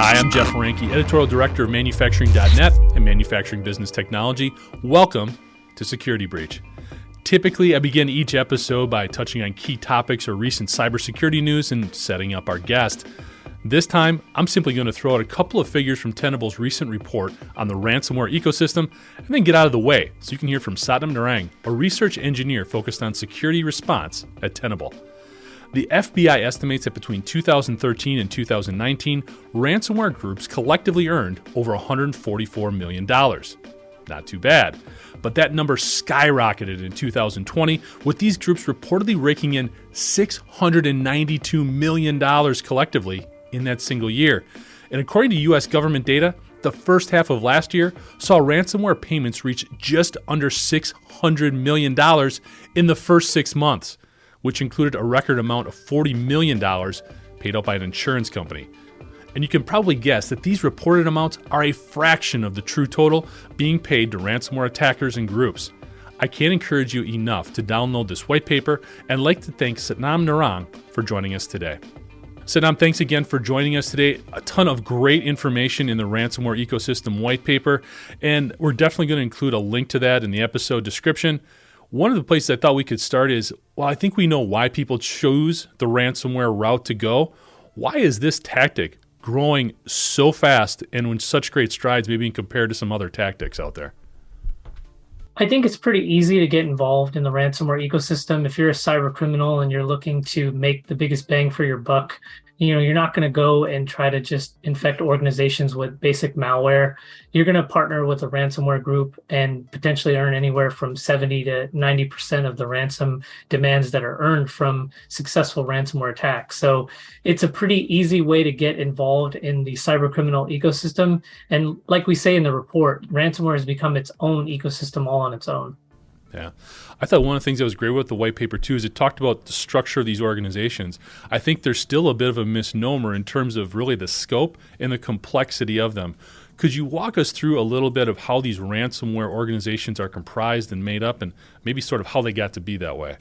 Hi, I'm Jeff Ranke, Editorial Director of Manufacturing.net and Manufacturing Business Technology. Welcome to Security Breach. Typically, I begin each episode by touching on key topics or recent cybersecurity news and setting up our guest. This time, I'm simply going to throw out a couple of figures from Tenable's recent report on the ransomware ecosystem and then get out of the way so you can hear from Satnam Narang, a research engineer focused on security response at Tenable. The FBI estimates that between 2013 and 2019, ransomware groups collectively earned over $144 million. Not too bad. But that number skyrocketed in 2020, with these groups reportedly raking in $692 million collectively in that single year. And according to U.S. government data, the first half of last year saw ransomware payments reach just under $600 million in the first 6 months, which included a record amount of $40 million paid out by an insurance company. And you can probably guess that these reported amounts are a fraction of the true total being paid to ransomware attackers and groups. I can't encourage you enough to download this white paper, and I'd like to thank Satnam Narang for joining us today. Satnam, thanks again for joining us today. A ton of great information in the Ransomware Ecosystem white paper, and we're definitely going to include a link to that in the episode description. One of the places I thought we could start is, well, I think we know why people choose the ransomware route to go. Why is this tactic growing so fast and with such great strides, maybe compared to some other tactics out there? I think it's pretty easy to get involved in the ransomware ecosystem. If you're a cyber criminal and you're looking to make the biggest bang for your buck, you're not going to go and try to just infect organizations with basic malware. You're going to partner with a ransomware group and potentially earn anywhere from 70 to 90% of the ransom demands that are earned from successful ransomware attacks. So it's a pretty easy way to get involved in the cyber criminal ecosystem. And like we say in the report, ransomware has become its own ecosystem all on its own. Yeah. I thought one of the things that was great with the white paper, too, is it talked about the structure of these organizations. I think there's still a bit of a misnomer in terms of really the scope and the complexity of them. Could you walk us through a little bit of how these ransomware organizations are comprised and made up, and maybe sort of how they got to be that way?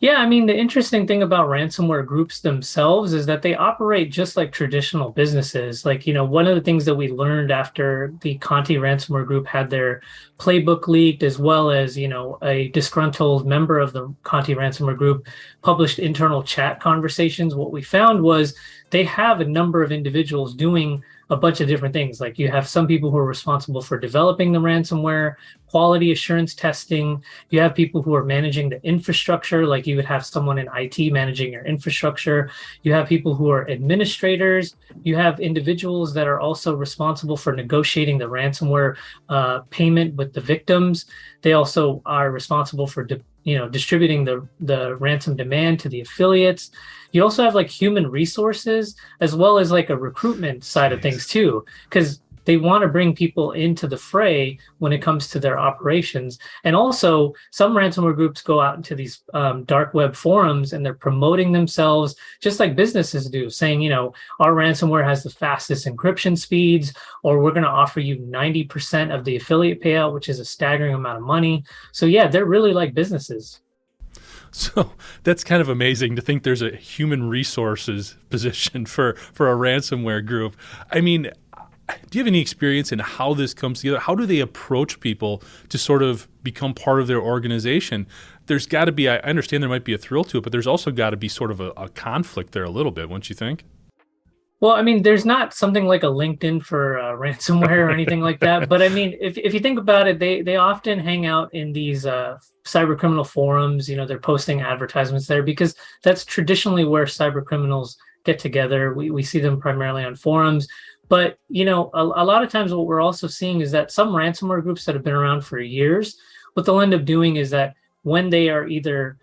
Yeah, I mean, the interesting thing about ransomware groups themselves is that they operate just like traditional businesses. Like, one of the things that we learned after the Conti ransomware group had their playbook leaked, as well as, a disgruntled member of the Conti ransomware group published internal chat conversations, what we found was they have a number of individuals doing a bunch of different things. Like, you have some people who are responsible for developing the ransomware, quality assurance testing. You have people who are managing the infrastructure, like you would have someone in IT managing your infrastructure. You have people who are administrators. You have individuals that are also responsible for negotiating the ransomware payment with the victims. They also are responsible for distributing the ransom demand to the affiliates. You also have like human resources, as well as like a recruitment side of things too, because they want to bring people into the fray when it comes to their operations. And also, some ransomware groups go out into these dark web forums and they're promoting themselves just like businesses do, saying, our ransomware has the fastest encryption speeds, or we're going to offer you 90% of the affiliate payout, which is a staggering amount of money. So yeah, they're really like businesses. So that's kind of amazing to think there's a human resources position for a ransomware group. I mean, do you have any experience in how this comes together? How do they approach people to sort of become part of their organization? There's got to be, I understand there might be a thrill to it, but there's also got to be sort of a conflict there a little bit, wouldn't you think? Well, I mean, there's not something like a LinkedIn for ransomware or anything like that. But I mean, if you think about it, they often hang out in these cyber criminal forums. They're posting advertisements there because that's traditionally where cyber criminals get together. We see them primarily on forums. But, a lot of times what we're also seeing is that some ransomware groups that have been around for years, what they'll end up doing is that when they are either,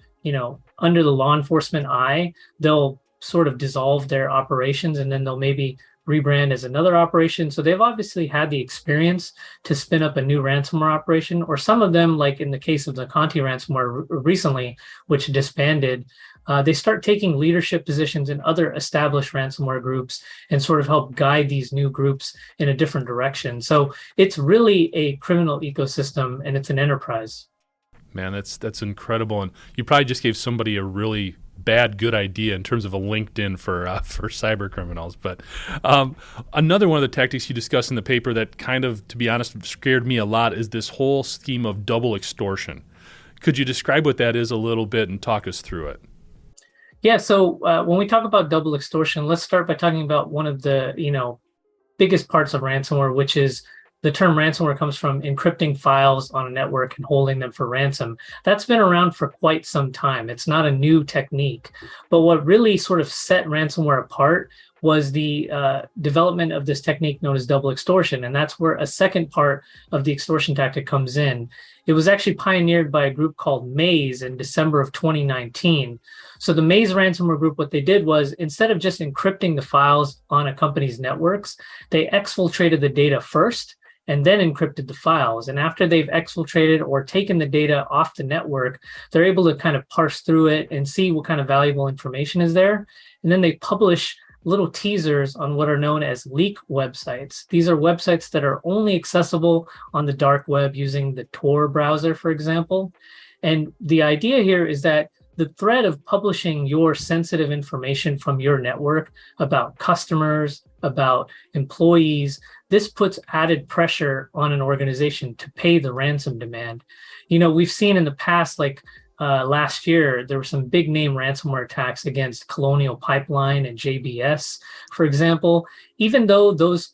under the law enforcement eye, they'll sort of dissolve their operations, and then they'll maybe rebrand as another operation. So they've obviously had the experience to spin up a new ransomware operation, or some of them, like in the case of the Conti ransomware recently, which disbanded, they start taking leadership positions in other established ransomware groups and sort of help guide these new groups in a different direction. So it's really a criminal ecosystem, and it's an enterprise. Man, that's incredible. And you probably just gave somebody a really bad good idea in terms of a LinkedIn for cyber criminals. But another one of the tactics you discuss in the paper that kind of, to be honest, scared me a lot is this whole scheme of double extortion. Could you describe what that is a little bit and talk us through it? Yeah, so when we talk about double extortion, let's start by talking about one of the biggest parts of ransomware, which is the term ransomware comes from encrypting files on a network and holding them for ransom. That's been around for quite some time. It's not a new technique. But what really sort of set ransomware apart was the development of this technique known as double extortion. And that's where a second part of the extortion tactic comes in. It was actually pioneered by a group called Maze in December of 2019. So the Maze ransomware group, what they did was, instead of just encrypting the files on a company's networks, they exfiltrated the data first and then encrypted the files. And after they've exfiltrated or taken the data off the network, they're able to kind of parse through it and see what kind of valuable information is there. And then they publish little teasers on what are known as leak websites. These are websites that are only accessible on the dark web using the Tor browser, for example. And the idea here is that the threat of publishing your sensitive information from your network about customers, about employees, this puts added pressure on an organization to pay the ransom demand. We've seen in the past, like last year, there were some big name ransomware attacks against Colonial Pipeline and JBS, for example. Even though those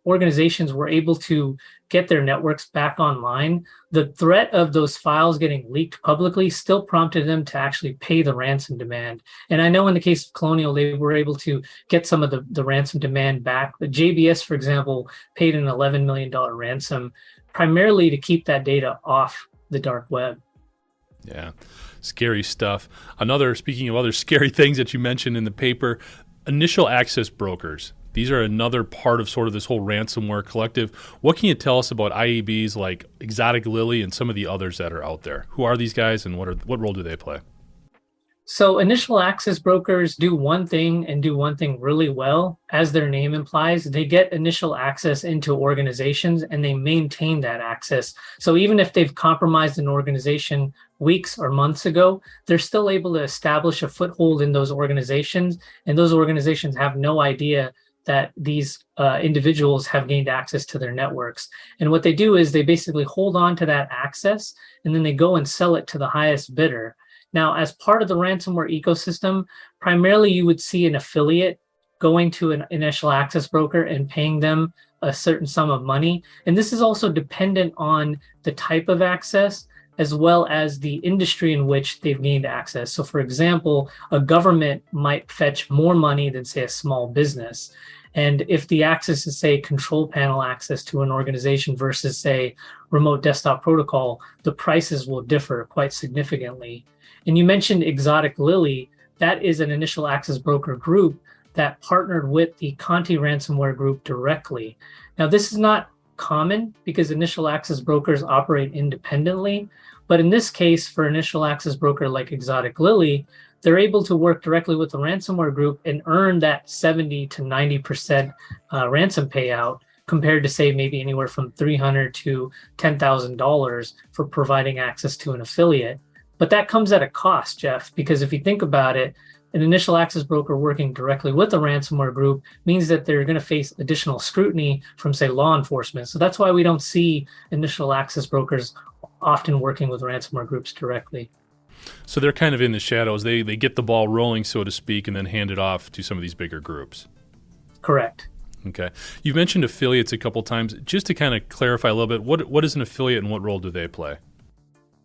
organizations were able to get their networks back online, the threat of those files getting leaked publicly still prompted them to actually pay the ransom demand. And I know in the case of Colonial, they were able to get some of the ransom demand back. But JBS, for example, paid an $11 million ransom primarily to keep that data off the dark web. Yeah, scary stuff. Speaking of other scary things that you mentioned in the paper, initial access brokers. These are another part of sort of this whole ransomware collective. What can you tell us about IABs like Exotic Lily and some of the others that are out there? Who are these guys and what role do they play? So initial access brokers do one thing and do one thing really well. As their name implies, they get initial access into organizations and they maintain that access. So even if they've compromised an organization weeks or months ago, they're still able to establish a foothold in those organizations, and those organizations have no idea that these individuals have gained access to their networks. And what they do is they basically hold on to that access and then they go and sell it to the highest bidder. Now, as part of the ransomware ecosystem, primarily you would see an affiliate going to an initial access broker and paying them a certain sum of money. And this is also dependent on the type of access as well as the industry in which they've gained access. So for example, a government might fetch more money than, say, a small business. And if the access is, say, control panel access to an organization versus, say, remote desktop protocol, the prices will differ quite significantly. And you mentioned Exotic Lily. That is an initial access broker group that partnered with the Conti ransomware group directly. Now, this is not common because initial access brokers operate independently. But in this case, for initial access broker like Exotic Lily, they're able to work directly with the ransomware group and earn that 70 to 90% ransom payout compared to, say, maybe anywhere from $300 to $10,000 for providing access to an affiliate. But that comes at a cost, Jeff, because if you think about it, an initial access broker working directly with a ransomware group means that they're going to face additional scrutiny from, say, law enforcement. So that's why we don't see initial access brokers often working with ransomware groups directly. So they're kind of in the shadows. They get the ball rolling, so to speak, and then hand it off to some of these bigger groups. Correct. Okay. You've mentioned affiliates a couple times. Just to kind of clarify a little bit, what is an affiliate and what role do they play?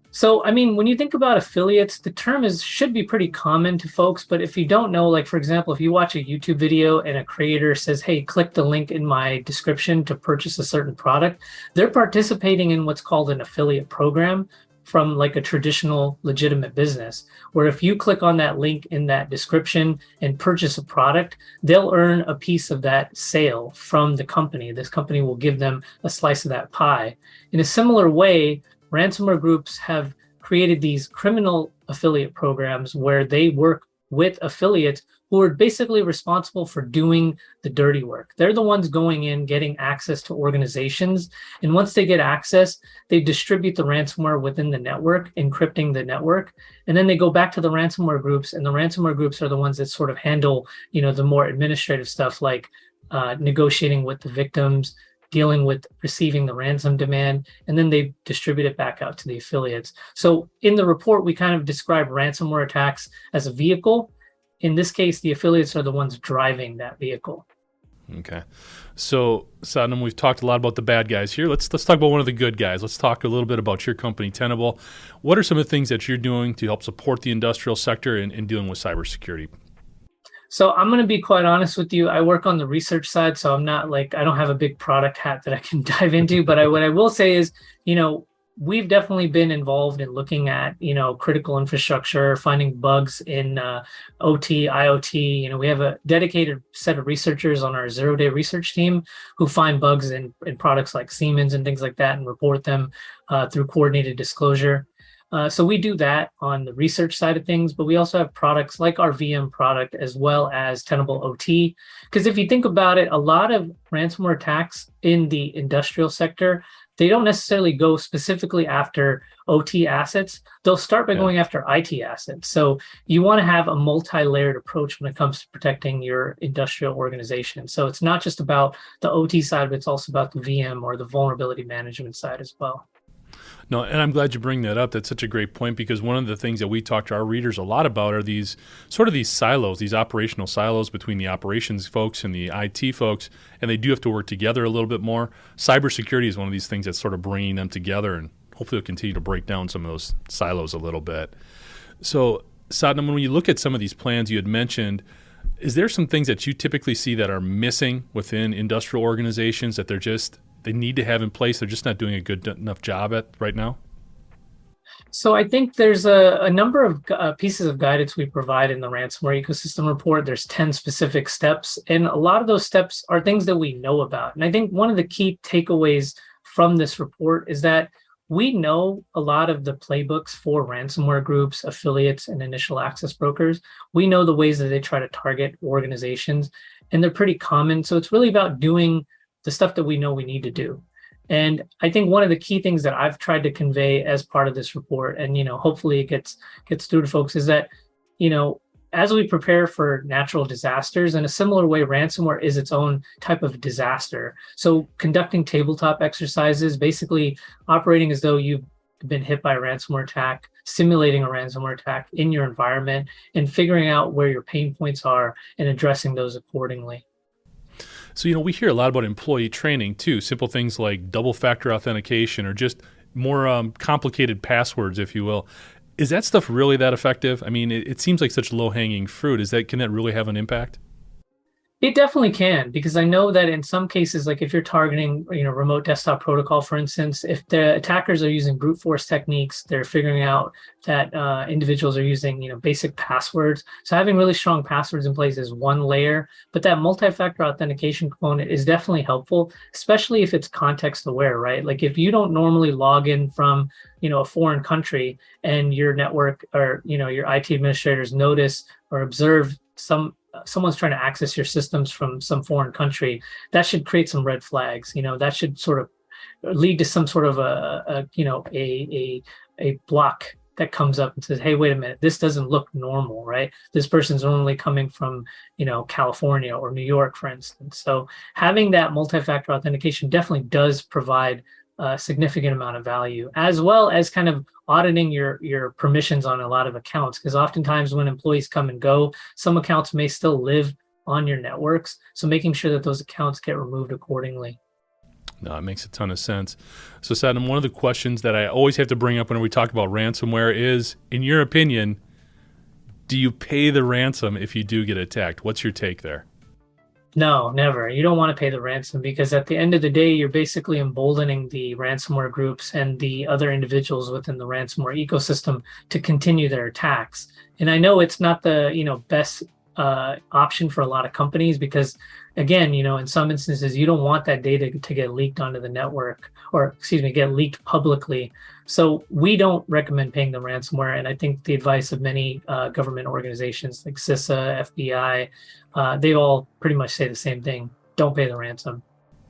So, I mean, when you think about affiliates, the term should be pretty common to folks. But if you don't know, like, for example, if you watch a YouTube video and a creator says, hey, click the link in my description to purchase a certain product, they're participating in what's called an affiliate program from like a traditional legitimate business, where if you click on that link in that description and purchase a product, they'll earn a piece of that sale from the company. This company will give them a slice of that pie. In a similar way, ransomware groups have created these criminal affiliate programs where they work with affiliates who are basically responsible for doing the dirty work. They're the ones going in, getting access to organizations. And once they get access, they distribute the ransomware within the network, encrypting the network. And then they go back to the ransomware groups, and the ransomware groups are the ones that sort of handle, the more administrative stuff like negotiating with the victims, dealing with receiving the ransom demand, and then they distribute it back out to the affiliates. So in the report, we kind of describe ransomware attacks as a vehicle. In this case, the affiliates are the ones driving that vehicle. Okay. So, Satnam, we've talked a lot about the bad guys here. Let's talk about one of the good guys. Let's talk a little bit about your company, Tenable. What are some of the things that you're doing to help support the industrial sector in dealing with cybersecurity? So I'm going to be quite honest with you. I work on the research side, so I'm not I don't have a big product hat that I can dive into. But what I will say is, we've definitely been involved in looking at, critical infrastructure, finding bugs in OT, IoT. We have a dedicated set of researchers on our zero-day research team who find bugs in products like Siemens and things like that and report them through coordinated disclosure. So we do that on the research side of things, but we also have products like our VM product as well as Tenable OT. Because if you think about it, a lot of ransomware attacks in the industrial sector, they don't necessarily go specifically after OT assets. They'll start by going after IT assets. So you want to have a multi-layered approach when it comes to protecting your industrial organization. So it's not just about the OT side, but it's also about the VM or the vulnerability management side as well. No, and I'm glad you bring that up. That's such a great point, because one of the things that we talk to our readers a lot about are these silos, these operational silos between the operations folks and the IT folks, and they do have to work together a little bit more. Cybersecurity is one of these things that's sort of bringing them together, and hopefully it'll continue to break down some of those silos a little bit. So, Satnam, when you look at some of these plans you had mentioned, is there some things that you typically see that are missing within industrial organizations that they need to have in place, they're just not doing a good enough job at right now? So I think there's a number of pieces of guidance we provide in the ransomware ecosystem report. There's 10 specific steps, and a lot of those steps are things that we know about. And I think one of the key takeaways from this report is that we know a lot of the playbooks for ransomware groups, affiliates, and initial access brokers. We know the ways that they try to target organizations, and they're pretty common. So it's really about doing the stuff that we know we need to do. And I think one of the key things that I've tried to convey as part of this report, and hopefully it gets through to folks, is that as we prepare for natural disasters, in a similar way, ransomware is its own type of disaster. So conducting tabletop exercises, basically operating as though you've been hit by a ransomware attack, simulating a ransomware attack in your environment, and figuring out where your pain points are and addressing those accordingly. So, we hear a lot about employee training too, simple things like double-factor authentication or just more complicated passwords, if you will. Is that stuff really that effective? I mean, it seems like such low-hanging fruit. Can that really have an impact? It definitely can, because I know that in some cases, like if you're targeting, remote desktop protocol, for instance, if the attackers are using brute force techniques, they're figuring out that individuals are using, basic passwords. So having really strong passwords in place is one layer, but that multi-factor authentication component is definitely helpful, especially if it's context aware, right? Like if you don't normally log in from, a foreign country and your network or, your IT administrators notice or observe someone's trying to access your systems from some foreign country, that should create some red flags. That should sort of lead to some sort of a block that comes up and says, hey, wait a minute, this doesn't look normal, right? This person's only coming from, California or New York, for instance. So having that multi-factor authentication definitely does provide a significant amount of value, as well as kind of auditing your permissions on a lot of accounts, because oftentimes when employees come and go, some accounts may still live on your networks. So making sure that those accounts get removed accordingly. No, it makes a ton of sense. So, Satnam, one of the questions that I always have to bring up when we talk about ransomware is, in your opinion, do you pay the ransom if you do get attacked? What's your take there? No, never. You don't want to pay the ransom, because at the end of the day, you're basically emboldening the ransomware groups and the other individuals within the ransomware ecosystem to continue their attacks. And I know it's not the best option for a lot of companies because, again, in some instances, you don't want that data to get leaked onto the network or, get leaked publicly. So we don't recommend paying the ransomware. And I think the advice of many government organizations like CISA, FBI, they all pretty much say the same thing. Don't pay the ransom.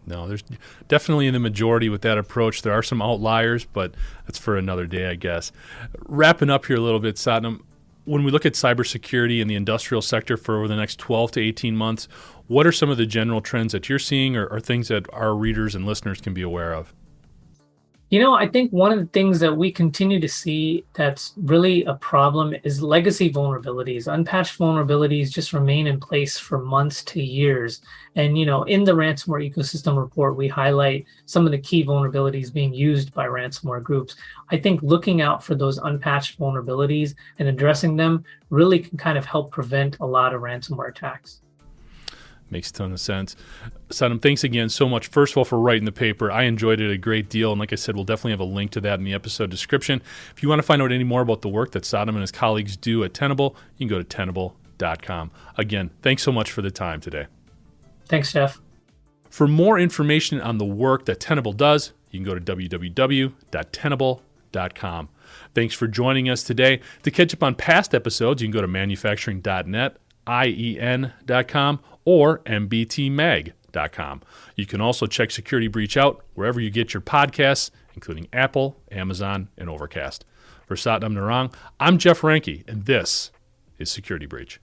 No, there's definitely in the majority with that approach. There are some outliers, but that's for another day, I guess. Wrapping up here a little bit, Satnam, when we look at cybersecurity in the industrial sector for over the next 12 to 18 months, what are some of the general trends that you're seeing or things that our readers and listeners can be aware of? I think one of the things that we continue to see that's really a problem is legacy vulnerabilities. Unpatched vulnerabilities just remain in place for months to years. And, in the Ransomware Ecosystem report, we highlight some of the key vulnerabilities being used by ransomware groups. I think looking out for those unpatched vulnerabilities and addressing them really can kind of help prevent a lot of ransomware attacks. Makes a ton of sense. Satnam, thanks again so much, first of all, for writing the paper. I enjoyed it a great deal. And like I said, we'll definitely have a link to that in the episode description. If you want to find out any more about the work that Satnam and his colleagues do at Tenable, you can go to tenable.com. Again, thanks so much for the time today. Thanks, Jeff. For more information on the work that Tenable does, you can go to www.tenable.com. Thanks for joining us today. To catch up on past episodes, you can go to manufacturing.net, IEN.com, or mbtmag.com. You can also check Security Breach out wherever you get your podcasts, including Apple, Amazon, and Overcast. For Satnam Narang, I'm Jeff Ranke, and this is Security Breach.